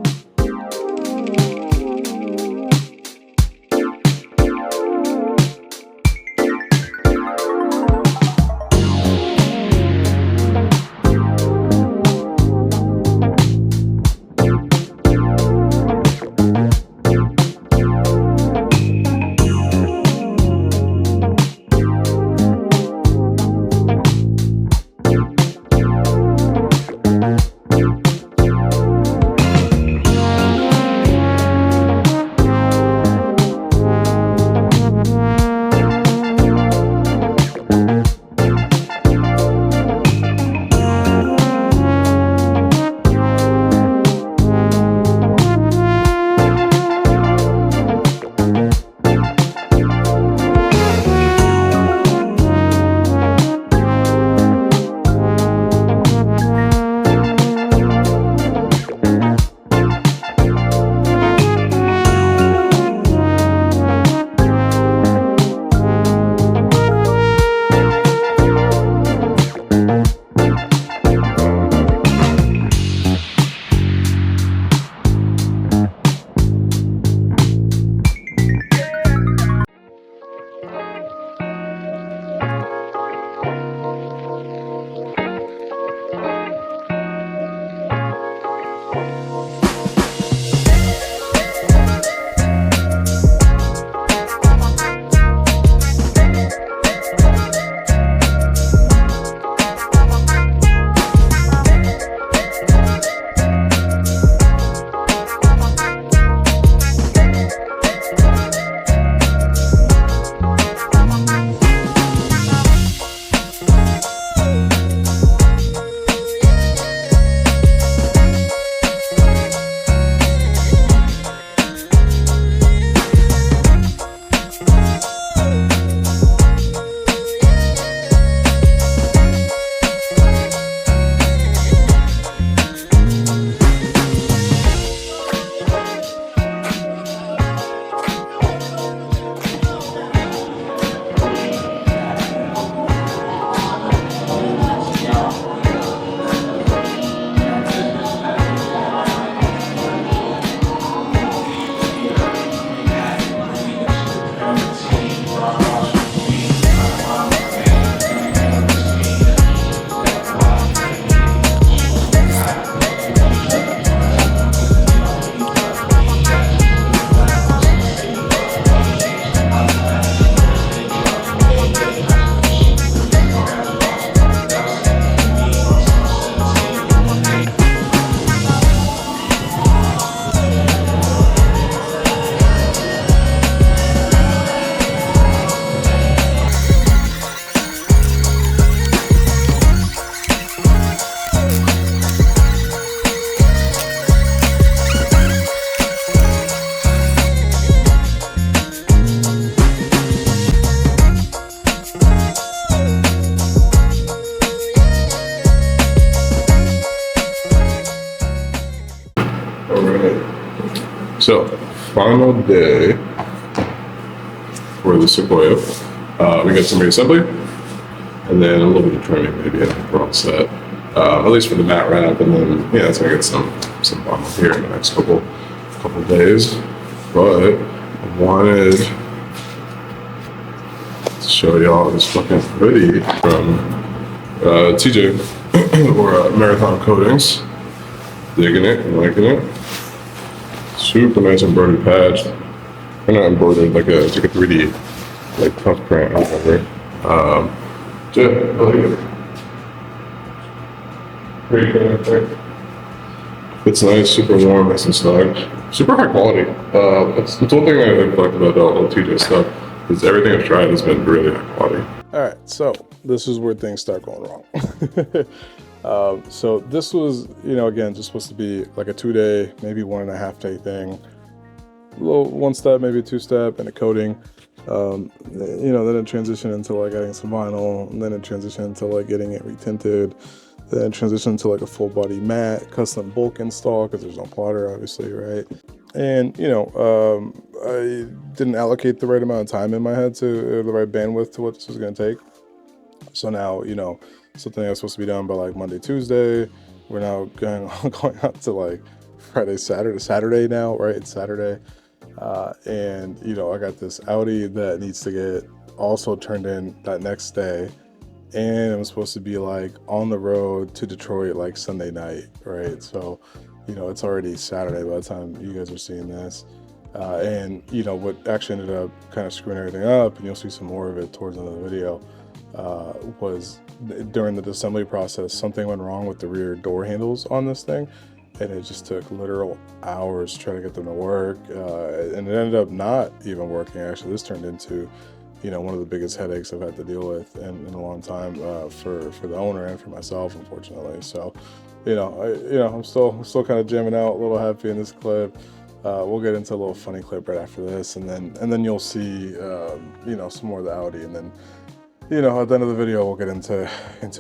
So, final day for the Sequoia. We got some reassembly, and then a little bit of trimming maybe. I think we're all set. At least for the mat wrap, and then yeah, it's gonna get some bottom here in the next couple of days. But I wanted to show y'all this fucking hoodie from TJ or Marathon Coatings. Digging it and liking it. Super nice embroidered patch. Or not embroidered, it's like a 3D like puff print or whatever. Yeah, I like it. Pretty good. It's nice, super warm, nice and snug. Super high quality. It's one thing I've liked about all TJ stuff is everything I've tried has been really high quality. All right, so this is where things start going wrong. So this was, again, just supposed to be like a 2-day, maybe 1.5 day thing. A little 1-step, maybe a 2-step, and a coating. Then it transitioned into like adding some vinyl, and then it transitioned into like getting it retinted. Then it transitioned to like a full body mat, custom bulk install, because there's no plotter, obviously, right? And, I didn't allocate the right amount of time in my head to the right bandwidth to what this was going to take. So now, something that's supposed to be done by like Monday, Tuesday, we're now going out to like Friday, Saturday now, right? It's Saturday. And, I got this Audi that needs to get also turned in that next day. And I'm supposed to be like on the road to Detroit like Sunday night, right? So, it's already Saturday by the time you guys are seeing this. And, what actually ended up kind of screwing everything up, and you'll see some more of it towards the end of the video, was during the assembly process, something went wrong with the rear door handles on this thing. And it just took literal hours to try to get them to work. And it ended up not even working. Actually, this turned into, one of the biggest headaches I've had to deal with in a long time, for the owner and for myself, unfortunately. So, I'm still kind of jamming out, a little happy in this clip. We'll get into a little funny clip right after this, and then you'll see, some more of the Audi, and then, at the end of the video, we'll get into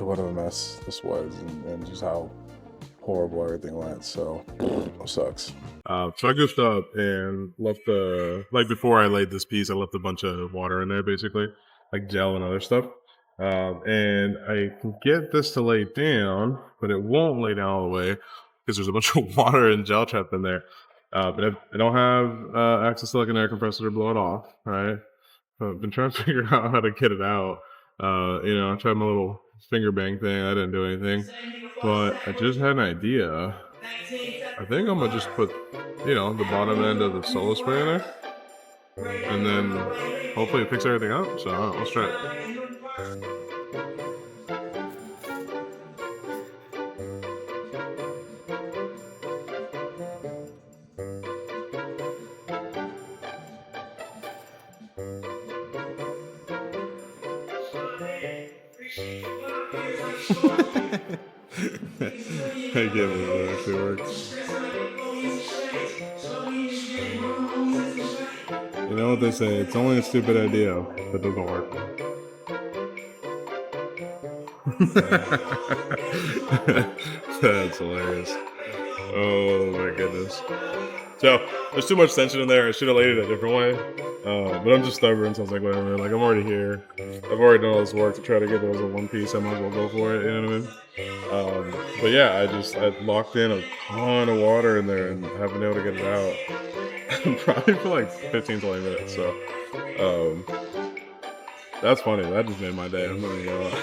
what of a mess this was, and just how horrible everything went. So it sucks. So I goofed up and left before I laid this piece, I left a bunch of water in there, basically, like gel and other stuff. And I can get this to lay down, but it won't lay down all the way because there's a bunch of water and gel trapped in there. But I don't have access to like an air compressor to blow it off, right? So I've been trying to figure out how to get it out. I tried my little finger bang thing. I didn't do anything. But I just had an idea. I think I'm gonna just put, the bottom end of the solo spray in there, and then hopefully it picks everything up. So let's try it. I can't believe that actually works. You know what they say, it's only a stupid idea that doesn't work. That's hilarious. Oh my goodness. So, there's too much tension in there. I should have laid it a different way. But I'm just stubborn, so I was like, whatever. Like, I'm already here. I've already done all this work to try to get those in one piece. I might as well go for it, you know what I mean? But yeah, I locked in a ton of water in there and haven't been able to get it out. Probably for like 15, 20 minutes. So, that's funny. That just made my day. I'm not even gonna lie.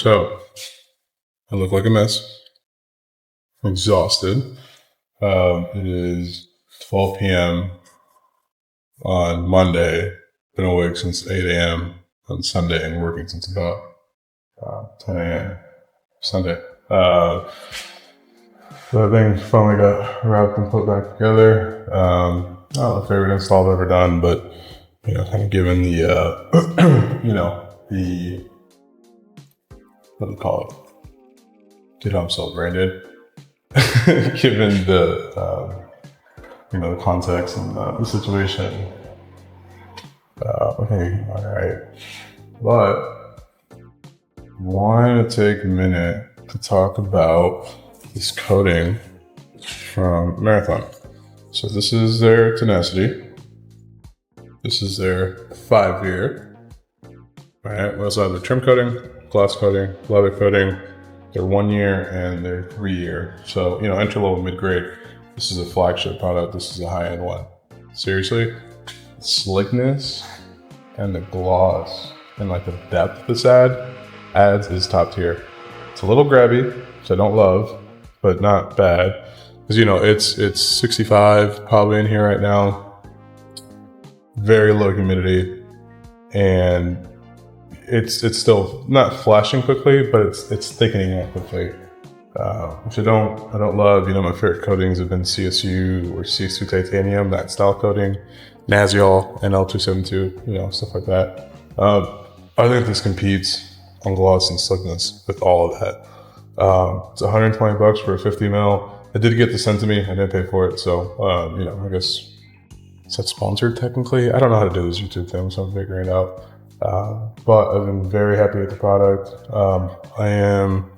So I look like a mess. I'm exhausted. It is 12 p.m. on Monday. Been awake since 8 a.m. on Sunday and working since about 10 a.m. Sunday. So I think finally got wrapped and put back together. Not my favorite install I've ever done, but kind of given the the what do you call it? Dude, I'm so branded. Given the the context and the situation. Okay, all right. But want to take a minute to talk about this coating from Marathon. So this is their Tenacity. This is their 5-year. All right. We also have the trim coating, gloss coating, leather coating. They're 1 year and they're 3 year. So entry level, mid grade. This is a flagship product. This is a high end one. Seriously, the slickness and the gloss and like the depth this adds is top tier. It's a little grabby, which I don't love, but not bad. Because it's 65 probably in here right now. Very low humidity, and it's still not flashing quickly, but it's thickening up quickly. Which I don't love. My favorite coatings have been CSU or CSU titanium, that style coating, Naziol, NL272, stuff like that. I think this competes on gloss and slickness with all of that. It's $120 for a 50 ml. I did get this sent to me. I didn't pay for it, so I guess is that sponsored technically? I don't know how to do this YouTube thing, so I'm figuring it out. But I've been very happy with the product. I am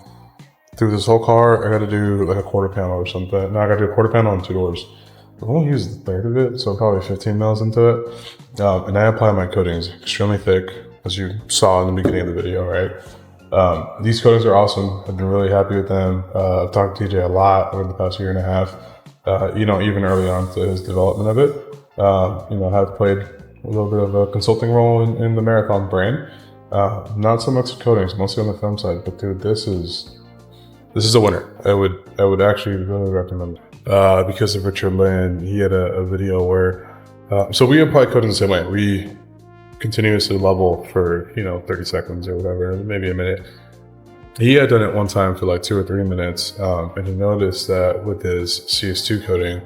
through this whole car. I got to do like a quarter panel or something. No, I got to do a quarter panel on 2 doors. I won't use the third of it, so probably 15 mils into it. And I apply my coatings extremely thick, as you saw in the beginning of the video, right? These coatings are awesome. I've been really happy with them. I've talked to TJ a lot over the past year and a half. Even early on to his development of it. I have played a little bit of a consulting role in the Marathon brand. Not so much coatings, mostly on the film side. But dude, this is a winner. I would actually really recommend it. Because of Richard Lynn, he had a video where so we apply coating the same way. We continuously level for 30 seconds or whatever, maybe a minute. He had done it one time for like 2 or 3 minutes, and he noticed that with his CS2 coating,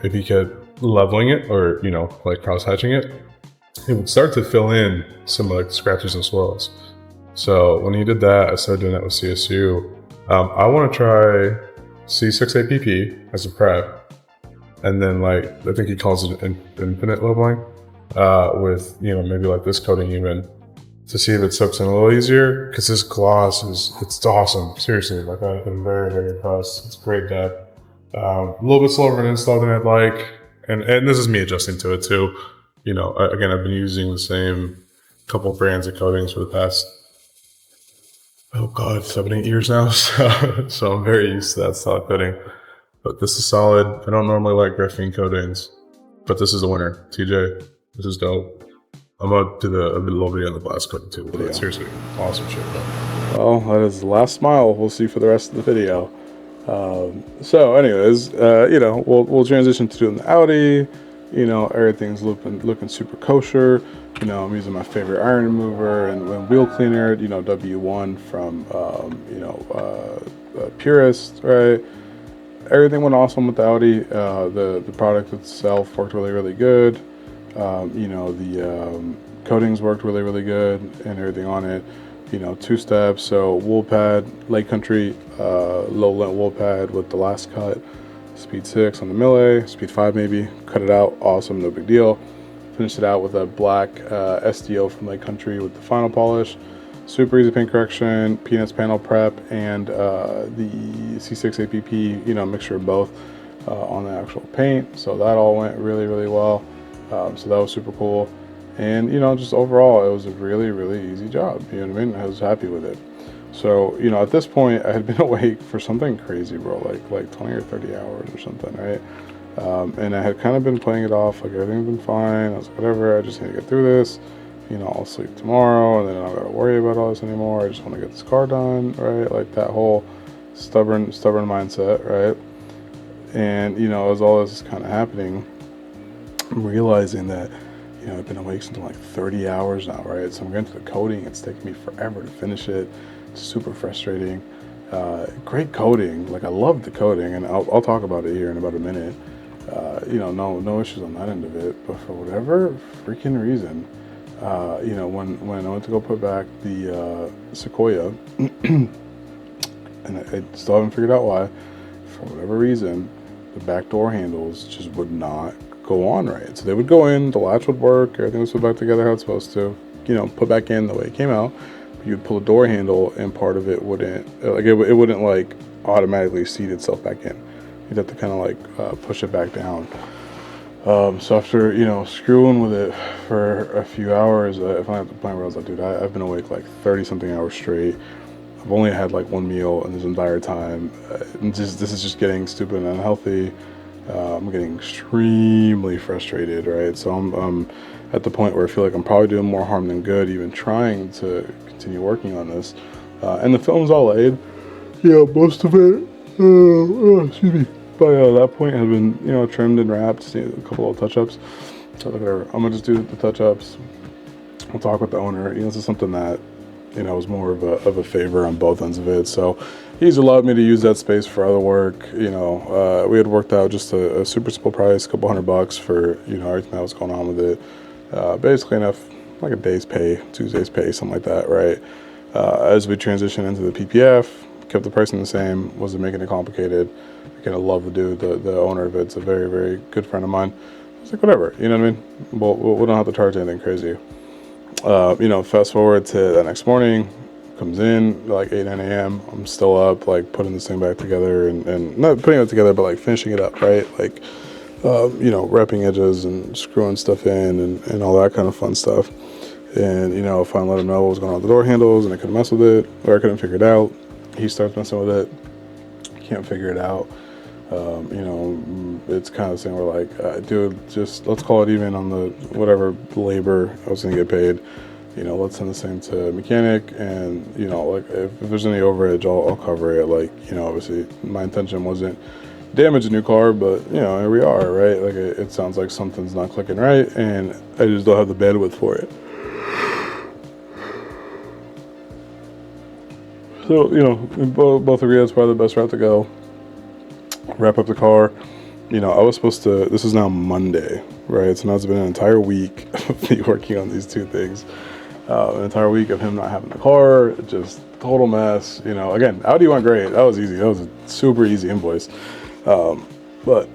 if he kept leveling it or like cross hatching it, it would start to fill in some like scratches and swirls. So when he did that, I started doing that with CSU. I want to try C6APP as a prep, and then I think he calls it infinite leveling with maybe like this coating even, to see if it soaks in a little easier, because this gloss it's awesome. Seriously, I've been very, very impressed. It's great depth. A little bit slower of an install than I'd like, and this is me adjusting to it too. Again, I've been using the same couple brands of coatings for the past 7-8 years now. So I'm very used to that style coating. But this is solid. I don't normally like graphene coatings, but this is a winner. TJ, this is dope. I'm gonna do a little video on the glass coating too. But seriously, awesome shit, bro. Well, that is the last smile. We'll see for the rest of the video. So anyways, we'll transition to doing the Audi. Everything's looking super kosher. I'm using my favorite iron remover and wheel cleaner, W1 from, Purist, right? Everything went awesome with the Audi. The product itself worked really, really good. The coatings worked really, really good and everything on it. 2 steps. So wool pad, Lake Country, low lint wool pad with the last cut. Speed 6 on the Mille, speed 5 maybe. Cut it out, awesome, no big deal. Finished it out with a black SDO from Lake Country with the final polish. Super easy paint correction, Peanuts panel prep, and the C6 APP, mixture of both on the actual paint. So that all went really, really well. So that was super cool. And, just overall, it was a really, really easy job. I was happy with it. So, at this point, I had been awake for something crazy, bro, like 20 or 30 hours or something, right? And I had kind of been playing it off, like everything's been fine. I was like, whatever, I just need to get through this. you know, I'll sleep tomorrow and then I don't gotta worry about all this anymore. I just want to get this car done, right? Like that whole stubborn mindset, right? And, you know, as all this is kind of happening, I'm realizing that, you know, I've been awake since like 30 hours now, right? So I'm getting to the coding. It's taking me forever to finish it. It's super frustrating. Great coding. Like I love the coding, and I'll talk about it here in about a minute. You know, no issues on that end of it. But for whatever freaking reason, you know, when I went to go put back the Sequoia, and I still haven't figured out why, for whatever reason, the back door handles just would not go on right. So they would go in, the latch would work, everything was put back together how it's supposed to, you know, put back in the way it came out. But you'd pull a door handle and part of it wouldn't, like it wouldn't like automatically seat itself back in. You'd have to kind of like push it back down. So after, you know, screwing with it for a few hours, I finally at the point where I was like, dude, I've been awake like 30 something hours straight. I've only had like one meal in this entire time. This is just getting stupid and unhealthy. I'm getting extremely frustrated, right? So I'm at the point where I feel like I'm probably doing more harm than good, even trying to continue working on this. And the film's all laid. Yeah, most of it, excuse me, by that point has been, you know, trimmed and wrapped, a couple of touch-ups. So whatever, I'm gonna just do the touch-ups. I'll talk with the owner. You know, this is something that, you know, was more of a favor on both ends of it. So he's allowed me to use that space for other work. You know, we had worked out just a super simple price, a couple $100 for, you know, everything that was going on with it. Basically enough, like a day's pay, Tuesday's pay, something like that, right? As we transition into the PPF, kept the pricing the same, wasn't making it complicated. Again, I love the dude, the owner of it's a very, very good friend of mine. It's like, whatever, you know what I mean? We don't have to charge anything crazy. You know, fast forward to the next morning, comes in like 8, 9 a.m. I'm still up, like putting this thing back together and not putting it together, but like finishing it up, right? Like, you know, wrapping edges and screwing stuff in and all that kind of fun stuff. And, you know, if I let him know what was going on with the door handles and I couldn't mess with it, or I couldn't figure it out, he starts messing with it, can't figure it out. You know, it's kind of the thing where like, dude, just let's call it even on the whatever labor I was gonna get paid. You know, let's send this thing to a mechanic, and you know, like if there's any overage, I'll cover it. Like, you know, obviously my intention wasn't damage a new car, but you know, here we are, right? Like it sounds like something's not clicking right, and I just don't have the bandwidth for it. So, you know, both agree that's probably the best route to go. Wrap up the car. You know, I was supposed to, this is now Monday, right? So now it's been an entire week of me working on these two things. An entire week of him not having a car, just total mess. You know, again, Audi went great. That was easy. That was a super easy invoice. But,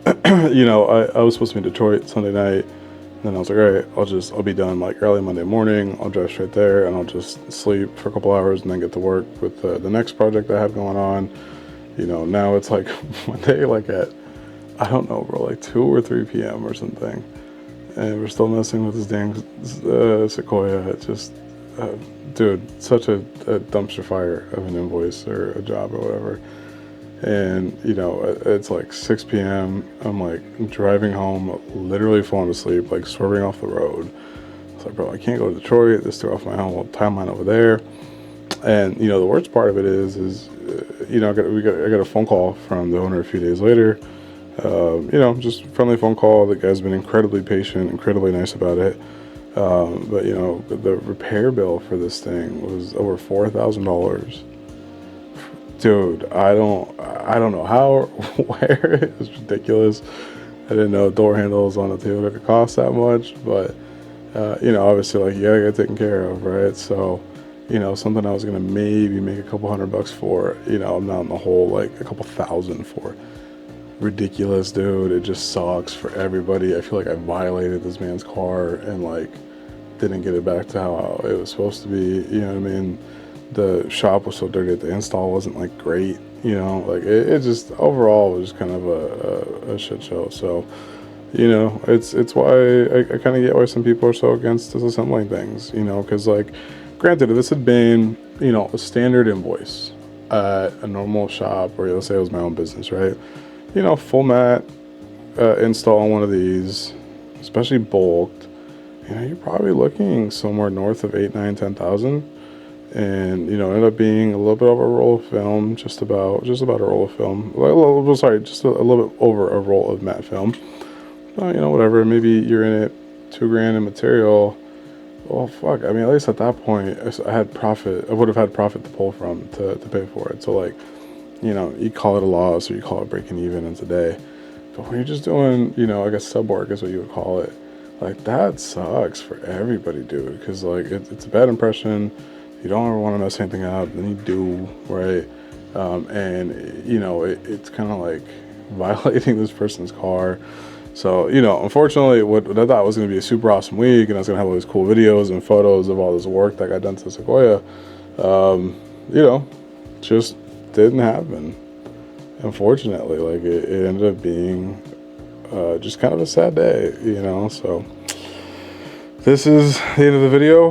you know, I was supposed to be in Detroit Sunday night. And then I was like, all right, I'll be done like early Monday morning. I'll drive straight there and I'll just sleep for a couple hours and then get to work with the next project I have going on. You know, now it's like Monday, like at, I don't know, bro, like 2 or 3 p.m. or something. And we're still messing with this dang Sequoia. It's just, dude, such a dumpster fire of an invoice or a job or whatever. And, you know, it's like 6 p.m. I'm like driving home, literally falling asleep, like swerving off the road. It's like, bro, I can't go to Detroit. This threw off my whole timeline over there. And, you know, the worst part of it is you know, I got a phone call from the owner a few days later. You know, just friendly phone call. The guy's been incredibly patient, incredibly nice about it. But, you know, the repair bill for this thing was over $4,000. Dude, I don't know how or where. It was ridiculous. I didn't know door handles on the Toyota could cost that much, but you know, obviously, like, you gotta get taken care of, right? So, you know, something I was gonna maybe make a couple $100 for, you know, I'm not in the hole like a couple thousand for. Ridiculous, dude. It just sucks for everybody. I feel like I violated this man's car and like didn't get it back to how it was supposed to be. You know what I mean? The shop was so dirty that the install wasn't like great, you know, like it just overall was kind of a shit show. So, you know, it's why I kind of get why some people are so against disassembling things, you know, because like, granted, if this had been, you know, a standard invoice at a normal shop, or let's say it was my own business, right? You know, full mat install on one of these, especially bulked, you know, you're probably looking somewhere north of 8, 9, 10,000. And, you know, ended up being a little bit over a roll of film, just about a roll of film. Well, sorry, just a little bit over a roll of matte film. You know, whatever. Maybe you're in it, $2,000 in material. Well, fuck. I mean, at least at that point, I had profit. I would have had profit to pull from to pay for it. So, like, you know, you call it a loss or you call it breaking even in today. But when you're just doing, you know, I guess sub work is what you would call it. Like, that sucks for everybody, dude. Because, like, it's a bad impression. You don't ever want to mess anything up, then you do, right? And, you know, it's kind of like violating this person's car. So, you know, unfortunately, what I thought was going to be a super awesome week, and I was going to have all these cool videos and photos of all this work that got done to Sequoia, you know, just didn't happen. Unfortunately, like, it ended up being just kind of a sad day, you know, so... This is the end of the video.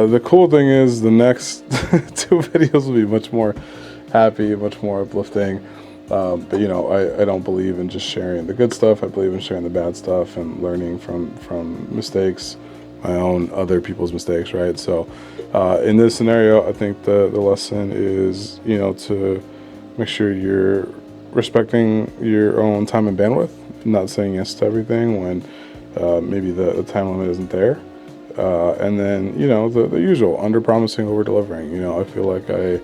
The cool thing is the next 2 videos will be much more happy, much more uplifting. But you know, I don't believe in just sharing the good stuff. I believe in sharing the bad stuff and learning from mistakes, my own, other people's mistakes, right? So in this scenario, I think the lesson is, you know, to make sure you're respecting your own time and bandwidth, not saying yes to everything when maybe the time limit isn't there. And then, you know, the usual, under promising, over delivering. You know, I feel like I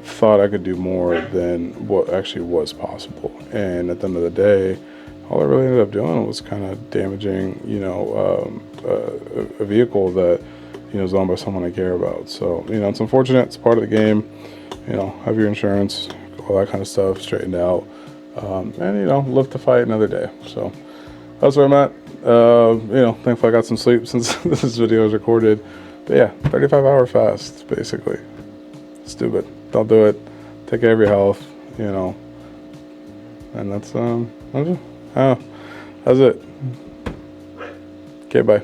thought I could do more than what actually was possible. And at the end of the day, all I really ended up doing was kind of damaging, you know, a vehicle that, you know, is owned by someone I care about. So, you know, it's unfortunate. It's part of the game. You know, have your insurance, all that kind of stuff straightened out. And, you know, live to fight another day. So that's where I'm at. You know, thankfully I got some sleep since this video is recorded. But yeah, 35-hour fast, basically. Stupid. Don't do it. Take care of your health, you know. And that's it. Okay, bye.